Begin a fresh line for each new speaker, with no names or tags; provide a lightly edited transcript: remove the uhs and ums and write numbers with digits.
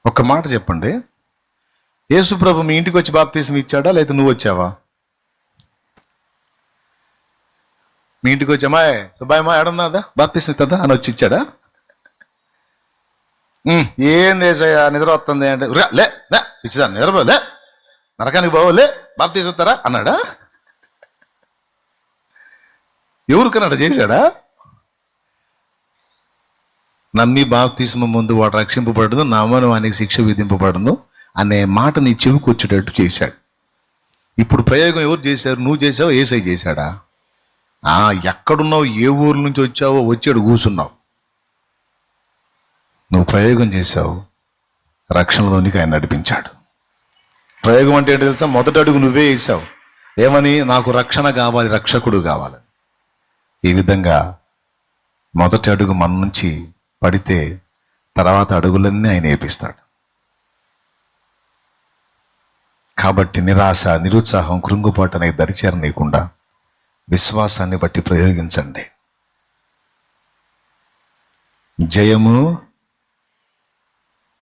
ఒక్క మాట చెప్పండి, యేసుప్రభు మీ ఇంటికి వచ్చి బాప్తీసం ఇచ్చాడా లేదా నువ్వు వచ్చావా? మీ ఇంటికి వచ్చామా, సుబ్బాయమ్మా ఏడున్నదా బాప్తీసం ఇస్తుందా అని వచ్చి ఇచ్చాడా? ఏం దేశయ్యా నిద్ర వస్తుంది అంటే లే లే ఇచ్చిదా నిద్రపోలే నరకానికి పోవలే బాప్తీసం ఇస్తారా అన్నాడా? ఎవరికన్నాడు చేశాడా? నమ్మి బాప్తీసం ముందు వాడు రక్షింపబడదు, నమ్మను వానికి శిక్ష విధింపబడదు అనే మాట నీ చెవికి వచ్చేటట్టు చేశాడు. ఇప్పుడు ప్రయోగం ఎవరు చేశారు? నువ్వు చేసావు, ఏసై చేశాడా? ఎక్కడున్నావు, ఏ ఊరు నుంచి వచ్చావో వచ్చాడు కూర్చున్నావు. నువ్వు ప్రయోగం చేశావు, రక్షణలోనికి ఆయన నడిపించాడు. ప్రయోగం అంటే ఏంటి తెలుసా? మొదటి అడుగు నువ్వే వేసావు. ఏమని? నాకు రక్షణ కావాలి, రక్షకుడు కావాలి. ఈ విధంగా మొదటి అడుగు మన నుంచి పడితే తర్వాత అడుగులన్నీ ఆయన వేపిస్తాడు. కాబట్టి నిరాశ, నిరుత్సాహం, కృంగుపాటు అనే దరిచేరనీయకుండా విశ్వాసాన్ని బట్టి ప్రయోగించండి. జయము